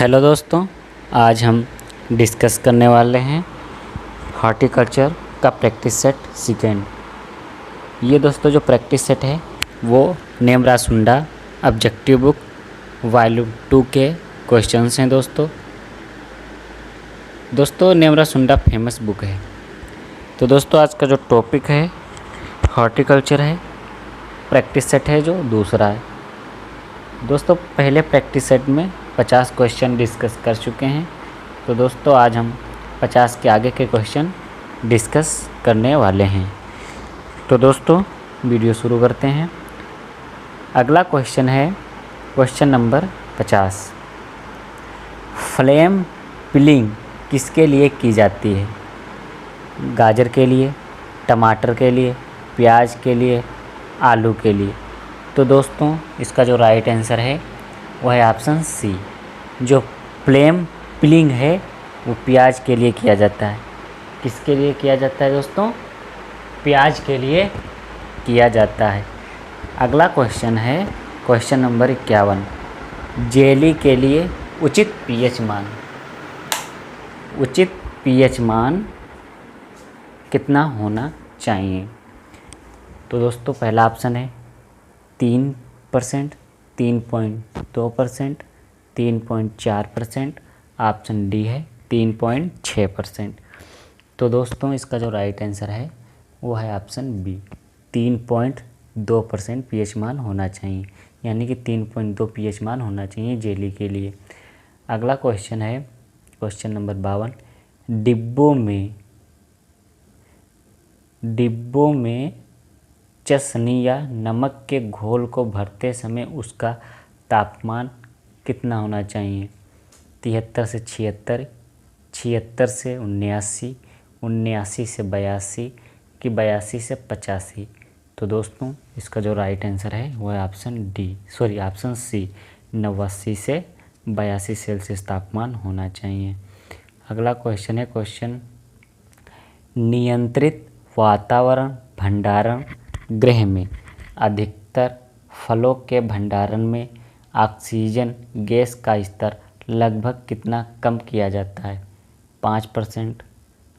Hello दोस्तों, आज हम डिस्कस करने वाले हैं हॉर्टिकल्चर का प्रैक्टिस सेट सेकेंड। ये दोस्तों जो प्रैक्टिस सेट है वो नेमरासुंडा ऑब्जेक्टिव बुक वॉल्यूम 2 के क्वेश्चंस हैं। दोस्तों नेमरासुंडा फेमस बुक है। तो दोस्तों आज का जो टॉपिक है हॉर्टिकल्चर है, प्रैक्टिस सेट है जो दूसरा है। दोस्तों पहले प्रैक्टिस सेट में 50 क्वेश्चन डिस्कस कर चुके हैं। तो दोस्तों आज हम 50 के आगे के क्वेश्चन डिस्कस करने वाले हैं। तो दोस्तों वीडियो शुरू करते हैं। अगला क्वेश्चन है क्वेश्चन नंबर 50। फ्लेम पिलिंग किसके लिए की जाती है? गाजर के लिए, टमाटर के लिए, प्याज के लिए, आलू के लिए। तो दोस्तों इसका जो राइट आंसर है वो है ऑप्शन सी। जो फ्लेम पिलिंग है वो प्याज के लिए किया जाता है। किसके लिए किया जाता है दोस्तों? प्याज के लिए किया जाता है। अगला क्वेश्चन है क्वेश्चन नंबर 51। जेली के लिए उचित पीएच मान। उचित पीएच मान कितना होना चाहिए? तो दोस्तों पहला ऑप्शन है 3%, 3.2%, 3.4%। ऑप्शन डी है 3.6%। तो दोस्तों इसका जो राइट आंसर है वो है ऑप्शन बी, 3.2% पीएच मान होना चाहिए, यानी कि 3.2 पीएच मान होना चाहिए जेली के लिए। अगला क्वेश्चन है क्वेश्चन नंबर 52। डिब्बों में चसनी या नमक के घोल को भरते समय उसका तापमान कितना होना चाहिए? 73 से 76, 76 से 79, 79 से 82 कि 82 से 85। तो दोस्तों इसका जो राइट आंसर है वो है ऑप्शन सी, 89 से 82 सेल्सियस तापमान होना चाहिए। अगला क्वेश्चन है क्वेश्चन नियंत्रित वातावरण भंडारण गृह में अधिकतर फलों के भंडारण में ऑक्सीजन गैस का स्तर लगभग कितना कम किया जाता है? 5%,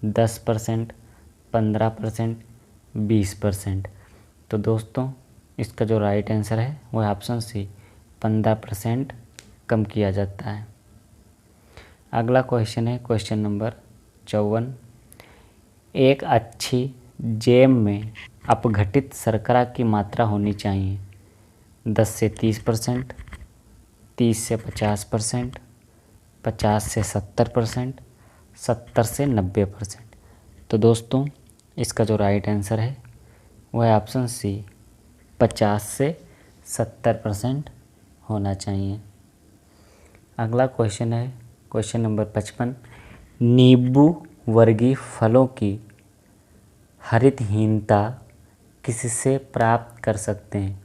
10%, 15%, 20%। तो दोस्तों इसका जो राइट आंसर है वो है ऑप्शन सी, 15% कम किया जाता है। अगला क्वेश्चन है क्वेश्चन नंबर 54। एक अच्छी जैम में अपघटित शर्करा की मात्रा होनी चाहिए 10 से 30%, 30 से 50%, 50 से 70%, 70 से 90%। तो दोस्तों इसका जो राइट आंसर है वो है ऑप्शन सी, 50 से 70% होना चाहिए। अगला क्वेश्चन है क्वेश्चन नंबर 55। नींबू वर्गीय फलों की हरितहीनता किससे प्राप्त कर सकते हैं?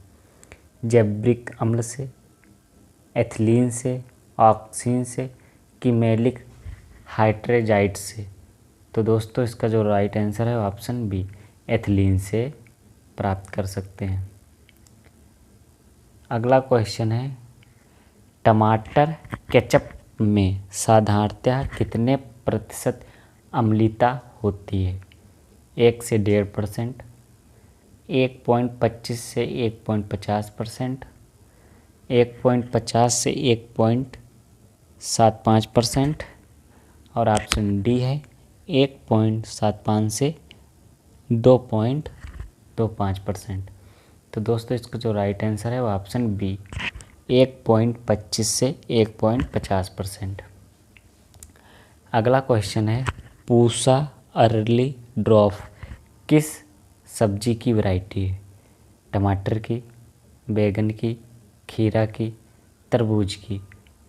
जैविक अम्ल से, एथिलीन से, ऑक्सीन से कि मैलिक हाइड्रोजाइड से? तो दोस्तों इसका जो राइट आंसर है ऑप्शन बी, एथिलीन से प्राप्त कर सकते हैं। अगला क्वेश्चन है टमाटर केचप में साधारणतः कितने प्रतिशत अम्लता होती है? 1 से 1.5%, 1.25 से 1.50%, 1.50 से 1.75% और ऑप्शन डी है 1.75 से 2.25%। तो दोस्तों इसका जो राइट आंसर है वो ऑप्शन बी, 1.25 से 1.50%। अगला क्वेश्चन है पूसा अर्ली ड्रॉप किस सब्जी की वैरायटी है? टमाटर की, बैगन की, खीरा की, तरबूज की?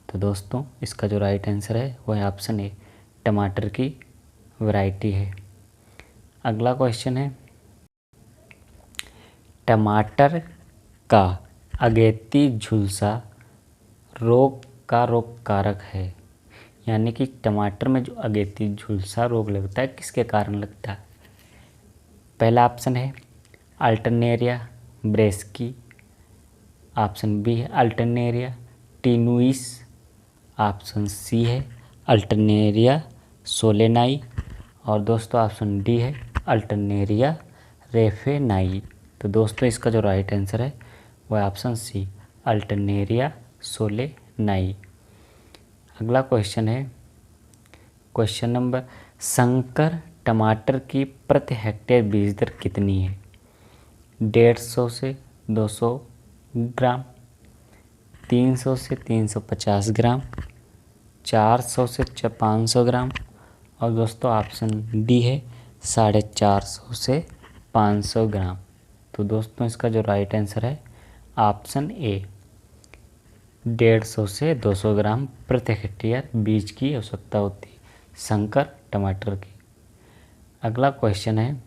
तो दोस्तों इसका जो राइट आंसर है वो है ऑप्शन ए, टमाटर की वैरायटी है। अगला क्वेश्चन है टमाटर का अगेती झुलसा रोग का रोग कारक है, यानी कि टमाटर में जो अगेती झुलसा रोग लगता है किसके कारण लगता है? पहला ऑप्शन है अल्टरनेरिया ब्रेस्की, ऑप्शन बी है अल्टरनेरिया टीनुइस, ऑप्शन सी है अल्टरनेरिया सोलेनाई और दोस्तों ऑप्शन डी है अल्टरनेरिया रेफेनाई। तो दोस्तों इसका जो राइट आंसर है वह ऑप्शन सी अल्टरनेरिया सोलेनाई। अगला क्वेश्चन है क्वेश्चन नंबर, संकर टमाटर की प्रति हेक्टेयर बीज दर कितनी है? 150 से 200 ग्राम, 300 से 350 ग्राम, 400 से 500 ग्राम और दोस्तों ऑप्शन डी है 450 से 500 ग्राम। तो दोस्तों इसका जो राइट आंसर है ऑप्शन ए 150 से 200 ग्राम प्रति हेक्टेयर बीज की आवश्यकता होती है संकर टमाटर की। अगला क्वेश्चन है,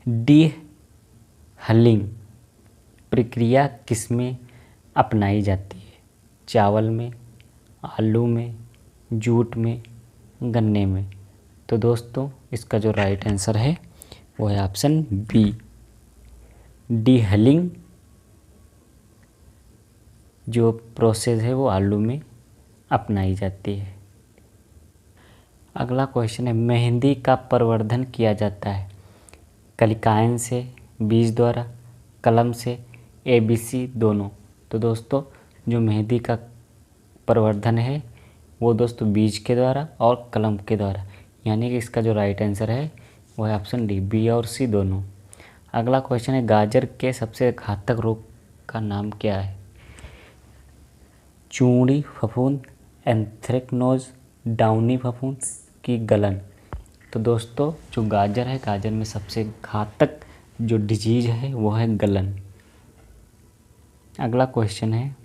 डी हलिंग प्रक्रिया किसमें अपनाई जाती है? चावल में, आलू में, जूट में, गन्ने में। तो दोस्तों इसका जो राइट आंसर है वो है ऑप्शन बी डी हलिंग जो प्रोसेस है वो आलू में अपनाई जाती है। अगला क्वेश्चन है, मेहंदी का प्रवर्धन किया जाता है कलिकायन से, बीज द्वारा, कलम से, ABC दोनों। तो दोस्तों जो मेहंदी का प्रवर्धन है वो दोस्तों बीज के द्वारा और कलम के द्वारा, यानी कि इसका जो राइट आंसर है वो है ऑप्शन डी बी और सी दोनों। अगला क्वेश्चन है, गाजर के सबसे घातक रोग का नाम क्या है? चूड़ी फफूंद, एंथ्रेक्नोज, डाउनी फफूंद की गलन। तो दोस्तों जो गाजर है, गाजर में सबसे घातक जो डिजीज है वो है गलन। अगला क्वेश्चन है,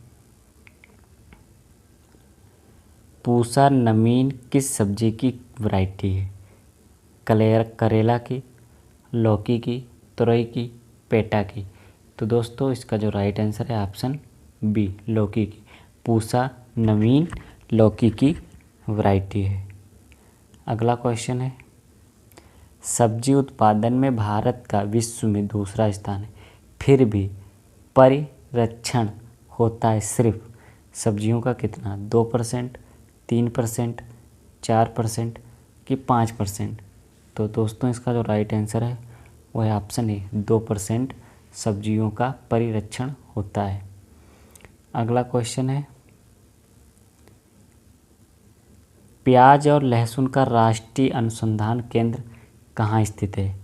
पूसा नमीन किस सब्जी की वैरायटी है? करेला की, लौकी की, तुरई की, पेटा की। तो दोस्तों इसका जो राइट आंसर है ऑप्शन बी लौकी की। पूसा नवीन लौकी की वैरायटी है। अगला क्वेश्चन है, सब्जी उत्पादन में भारत का विश्व में दूसरा स्थान है, फिर भी परिरक्षण होता है सिर्फ सब्जियों का कितना? 2%, 3%, 4% कि 5%। तो दोस्तों इसका जो राइट आंसर है वो है ऑप्शन ए 2% सब्जियों का परिरक्षण होता है। अगला क्वेश्चन है, प्याज और लहसुन का राष्ट्रीय अनुसंधान केंद्र कहाँ स्थित है?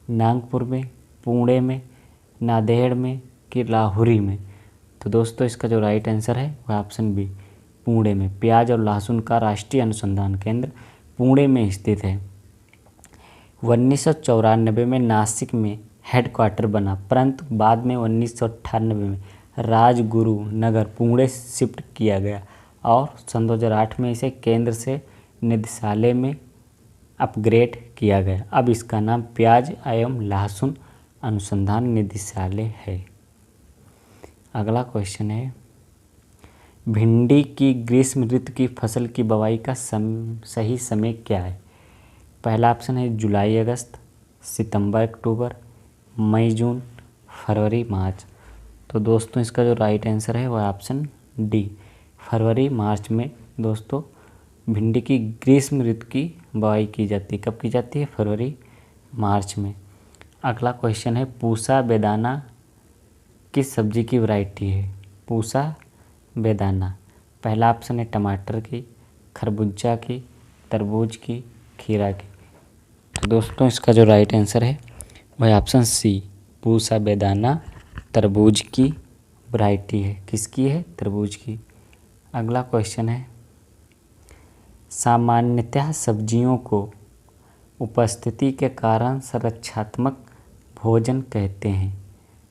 नागपुर में, पुणे में, नांदेड़ में कि लाहौरी में। तो दोस्तों इसका जो राइट आंसर है वह ऑप्शन बी पुणे में। प्याज और लहसुन का राष्ट्रीय अनुसंधान केंद्र पुणे में स्थित है। 1994 में नासिक में हेडक्वार्टर बना, परंतु बाद में 1998 में राजगुरु नगर पुणे शिफ्ट किया गया और सन 2008 में इसे केंद्र से निदेशालय में अपग्रेड किया गया। अब इसका नाम प्याज एवं लहसुन अनुसंधान निदेशालय है। अगला क्वेश्चन है, भिंडी की ग्रीष्म ऋतु की फसल की बुवाई का सही समय क्या है? पहला ऑप्शन है जुलाई अगस्त, सितंबर अक्टूबर, मई जून, फरवरी मार्च। तो दोस्तों इसका जो राइट आंसर है वह ऑप्शन डी फरवरी मार्च में दोस्तों भिंडी की ग्रीष्म ऋतु की बुवाई की जाती है। कब की जाती है? फरवरी मार्च में। अगला क्वेश्चन है, पूसा बेदाना किस सब्जी की वैरायटी है? पूसा बेदाना। पहला ऑप्शन है टमाटर की, खरबूजा की, तरबूज की, खीरा की। तो दोस्तों इसका जो राइट आंसर है वह ऑप्शन सी पूसा बेदाना तरबूज की वैरायटी है। किसकी है? तरबूज की। अगला क्वेश्चन है, सामान्यतः सब्जियों को उपस्थिति के कारण संरक्षात्मक भोजन कहते हैं।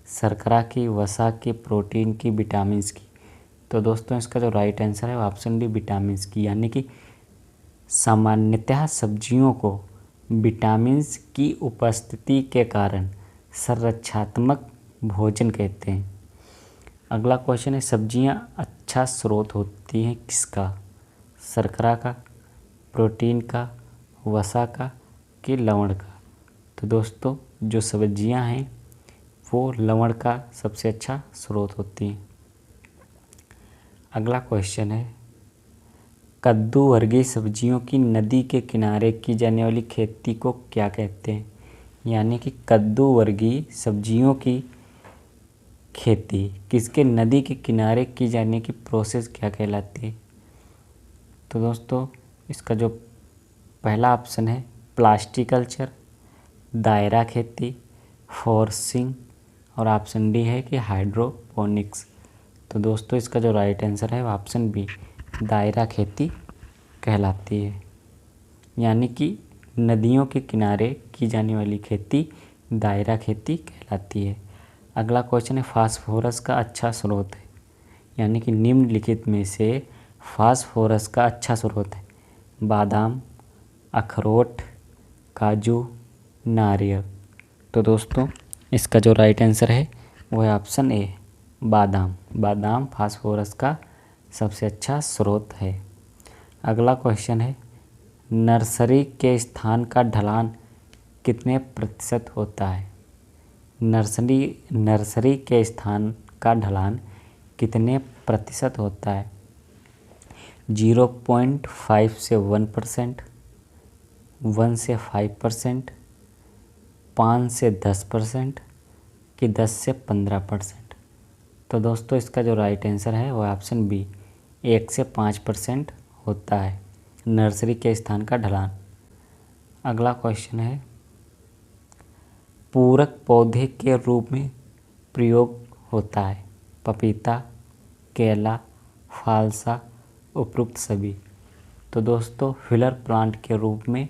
शर्करा की, वसा की, प्रोटीन की, विटामिन की। तो दोस्तों इसका जो राइट आंसर है वो ऑप्शन डी विटामिन की, यानी कि सामान्यतः सब्जियों को विटामिन की उपस्थिति के कारण संरक्षात्मक भोजन कहते हैं। अगला क्वेश्चन है, सब्जियां अच्छा स्रोत होती हैं किसका? शर्करा का, प्रोटीन का, वसा का कि लवण का? तो दोस्तों जो सब्जियां हैं वो लवण का सबसे अच्छा स्रोत होती हैं। अगला क्वेश्चन है, कद्दू वर्गीय सब्जियों की नदी के किनारे की जाने वाली खेती को क्या कहते हैं? यानी कि कद्दू वर्गीय सब्जियों की खेती किसके नदी के किनारे की जाने की प्रोसेस क्या कहलाती है? तो दोस्तों इसका जो पहला ऑप्शन है प्लास्टिकल्चर, दायरा खेती, फोर्सिंग और ऑप्शन डी है कि हाइड्रोपोनिक्स। तो दोस्तों इसका जो राइट आंसर है वो ऑप्शन बी दायरा खेती कहलाती है, यानी कि नदियों के किनारे की जाने वाली खेती दायरा खेती कहलाती है। अगला क्वेश्चन है फास्फोरस का अच्छा स्रोत है, यानी कि निम्नलिखित में से फास्फोरस का अच्छा स्रोत है बादाम, अखरोट, काजू, नारियल। तो दोस्तों इसका जो राइट आंसर है वो है ऑप्शन ए बादाम। बादाम फास्फोरस का सबसे अच्छा स्रोत है। अगला क्वेश्चन है नर्सरी के स्थान का ढलान कितने प्रतिशत होता है? नर्सरी के स्थान का ढलान कितने प्रतिशत होता है? 0.5 से 1%, 1 से 5%, 5 से 10% कि 10 से 15%। तो दोस्तों इसका जो राइट आंसर है वो ऑप्शन बी 1 से 5% होता है नर्सरी के स्थान का ढलान। अगला क्वेश्चन है पूरक पौधे के रूप में प्रयोग होता है पपीता, केला, फालसा, उपरोक्त सभी। तो दोस्तों फिलर प्लांट के रूप में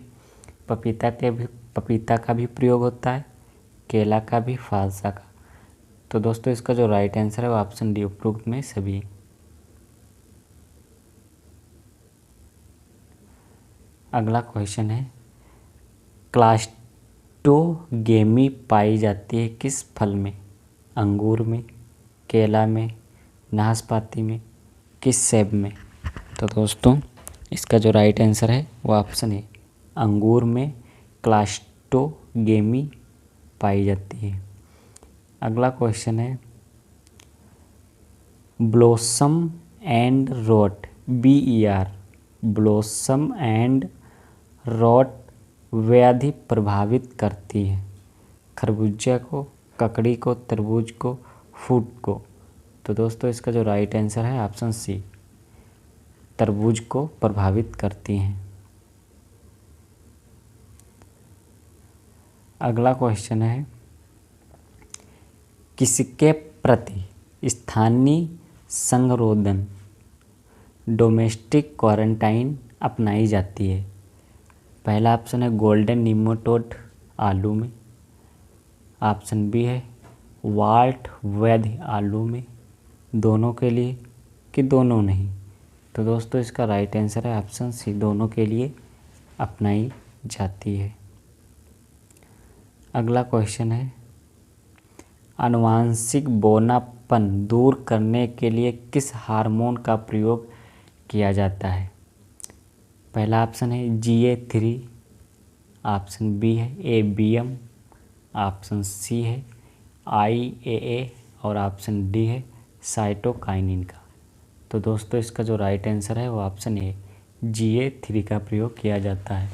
पपीता का भी प्रयोग होता है, केला का भी, फालसा का। तो दोस्तों इसका जो राइट आंसर है वो ऑप्शन डी उपरोक्त में सभी। अगला क्वेश्चन है क्लास्टोगेमी पाई जाती है किस फल में? अंगूर में, केला में, नाशपाती में, किस सेब में? तो दोस्तों इसका जो राइट आंसर है वो ऑप्शन है अंगूर में क्लास्टोगेमी पाई जाती है। अगला क्वेश्चन है blossom end rot BER blossom end rot व्याधि प्रभावित करती है खरबूजा को, ककड़ी को, तरबूज को, फूट को। तो दोस्तों इसका जो राइट आंसर है ऑप्शन सी तरबूज को प्रभावित करती हैं। अगला क्वेश्चन है किसके प्रति स्थानीय संगरोधन डोमेस्टिक क्वारंटाइन अपनाई जाती है? पहला ऑप्शन है गोल्डन निमेटोड आलू में, ऑप्शन बी है वाल्ट व्याधि आलू में, दोनों के लिए कि दोनों नहीं? तो दोस्तों इसका राइट आंसर है ऑप्शन सी दोनों के लिए अपनाई जाती है। अगला क्वेश्चन है आनुवांशिक बौनापन दूर करने के लिए किस हार्मोन का प्रयोग किया जाता है? पहला ऑप्शन है GA3, ऑप्शन बी है ABM, ऑप्शन सी है IAA और ऑप्शन डी है साइटोकाइनिन का। तो दोस्तों इसका जो राइट आंसर है वो ऑप्शन ए GA3 का प्रयोग किया जाता है।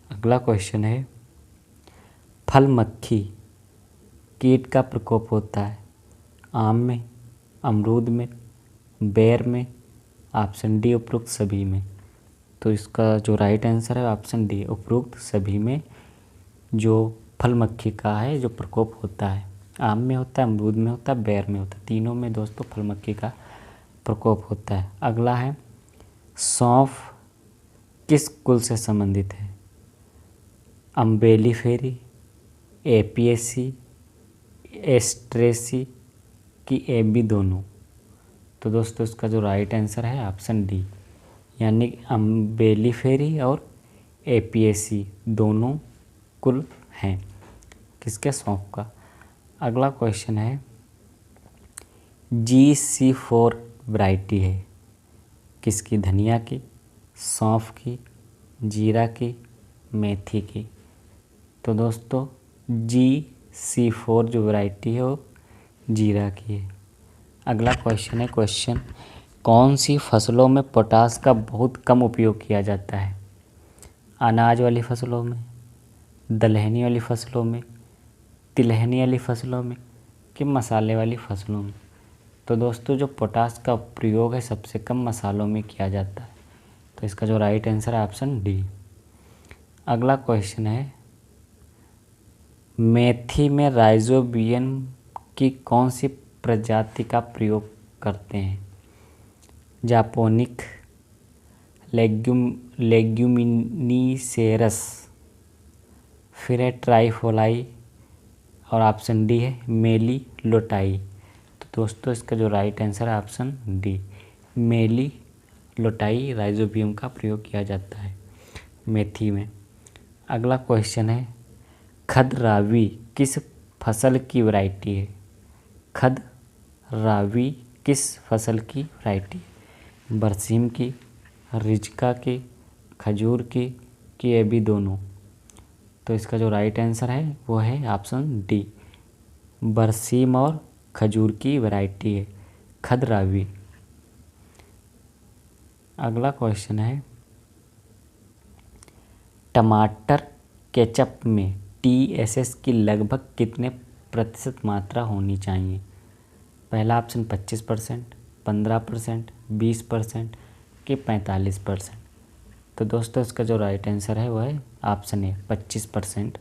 अगला क्वेश्चन है फल मक्खी कीट का प्रकोप होता है आम में, अमरूद में, बेर में, ऑप्शन डी उपरोक्त सभी में। तो इसका जो राइट आंसर है ऑप्शन डी उपरोक्त सभी में जो फल मक्खी का है जो प्रकोप होता है आम में होता है, अमरूद में होता है, बेर में होता है, तीनों में दोस्तों फल मक्खी का प्रकोप होता है। अगला है सौंफ किस कुल से संबंधित है? अम्बेलिफेरी, एपियेसी, एस्ट्रेसी कि AB दोनों? तो दोस्तों इसका जो राइट आंसर है ऑप्शन डी यानी अम्बेलिफेरी और एपियेसी दोनों कुल हैं किसके सौंफ का। अगला क्वेश्चन है GC4 वैरायटी है किसकी? धनिया की, सौंफ की, जीरा की, मेथी की? तो दोस्तों GC4 जो वैरायटी है वो जीरा की है। अगला क्वेश्चन है क्वेश्चन कौन सी फसलों में पोटाश का बहुत कम उपयोग किया जाता है? अनाज वाली फसलों में, दलहनी वाली फसलों में, तिलहनी वाली फसलों में कि मसाले वाली फसलों में? तो दोस्तों जो पोटाश का प्रयोग है सबसे कम मसालों में किया जाता है। तो इसका जो राइट आंसर है ऑप्शन डी। अगला क्वेश्चन है, मेथी में राइजोबियम की कौन सी प्रजाति का प्रयोग करते हैं? जापोनिक, लेग्यूमिनीसेरस, फिर है ट्राइफोलाई और ऑप्शन डी है मेली लोटाई। तो दोस्तों इसका जो राइट आंसर है ऑप्शन डी, मेली लोटाई राइजोबियम का प्रयोग किया जाता है मेथी में। अगला क्वेश्चन है, खदरावी किस फसल की वैरायटी है? खदरावी किस फसल की वैरायटी है? बरसीम की, रिजका की, खजूर की कि ये भी दोनों? तो इसका जो राइट आंसर है वो है ऑप्शन डी, बरसीम और खजूर की वैरायटी है खदरावी। अगला क्वेश्चन है, टमाटर केचप में TSS की लगभग कितने प्रतिशत मात्रा होनी चाहिए? पहला ऑप्शन 25%, 15%, 20% कि 45%? तो दोस्तों इसका जो राइट आंसर है वो है ऑप्शन ए 25%।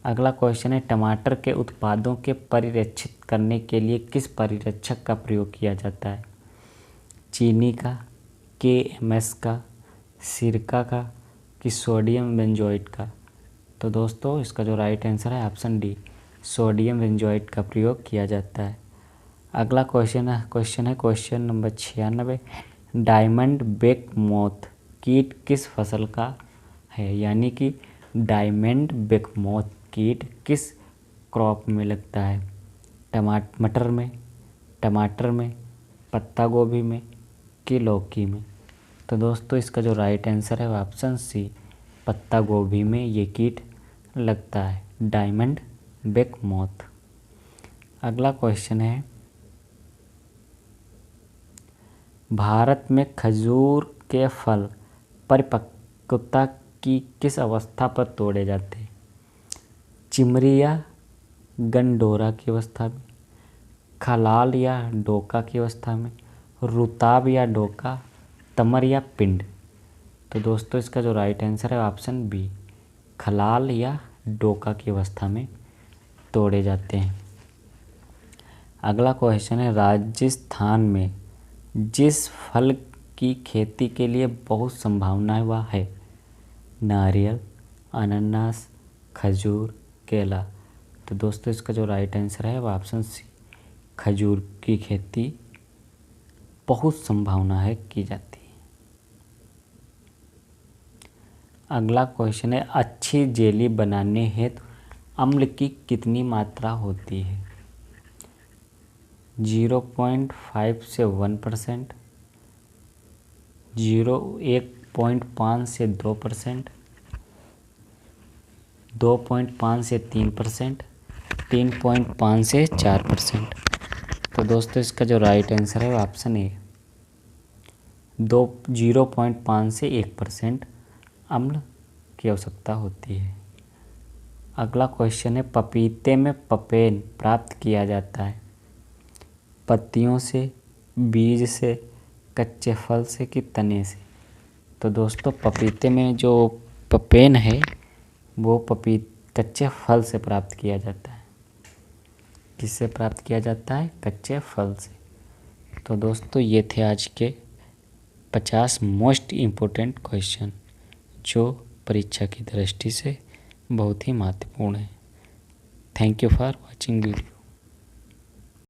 अगला क्वेश्चन है, टमाटर के उत्पादों के परिरक्षित करने के लिए किस परिरक्षक का प्रयोग किया जाता है? चीनी का, KMS का, सिरका का कि सोडियम बेंजोएट का? तो दोस्तों इसका जो राइट आंसर है ऑप्शन डी, सोडियम बेंजोएट का प्रयोग किया जाता है। अगला क्वेश्चन है question number 96, diamond back moth कीट किस फसल का है? यानी कि डायमंड बेक मोथ कीट किस क्रॉप में लगता है? मटर में, टमाटर में, पत्ता गोभी में कि लौकी में? तो दोस्तों इसका जो राइट आंसर है वो ऑप्शन सी, पत्ता गोभी में ये कीट लगता है, डायमंड बेक मोथ। अगला क्वेश्चन है, भारत में खजूर के फल परिपक्वता की किस अवस्था पर तोड़े जाते हैं? चिमरी या गंडोरा की अवस्था में, खलाल या डोका की अवस्था में, रुताब या डोका, तमर या पिंड? तो दोस्तों इसका जो राइट आंसर है ऑप्शन बी, खलाल या डोका की अवस्था में तोड़े जाते हैं। अगला क्वेश्चन है, राजस्थान में जिस फल की खेती के लिए बहुत संभावनाएं वह है? नारियल, अनानास, खजूर, केला? तो दोस्तों इसका जो राइट आंसर है वह ऑप्शन सी, खजूर की खेती बहुत संभावना है की जाती है। अगला क्वेश्चन है, अच्छी जेली बनाने हेतु अम्ल की कितनी मात्रा होती है? 0.5 से 1%, 1.5 से 2%, 2.5 से 3%, 3.5 से 4%? तो दोस्तों इसका जो राइट आंसर है वो ऑप्शन ए, 0.5 से 1% अम्ल की आवश्यकता होती है। अगला क्वेश्चन है, पपीते में पपेन प्राप्त किया जाता है? पत्तियों से, बीज से, कच्चे फल से कि तने से? तो दोस्तों पपीते में जो पपेन है वो कच्चे फल से प्राप्त किया जाता है। किससे प्राप्त किया जाता है? कच्चे फल से। तो दोस्तों ये थे आज के 50 मोस्ट इम्पोर्टेंट क्वेश्चन जो परीक्षा की दृष्टि से बहुत ही महत्वपूर्ण है। Thank you for watching video.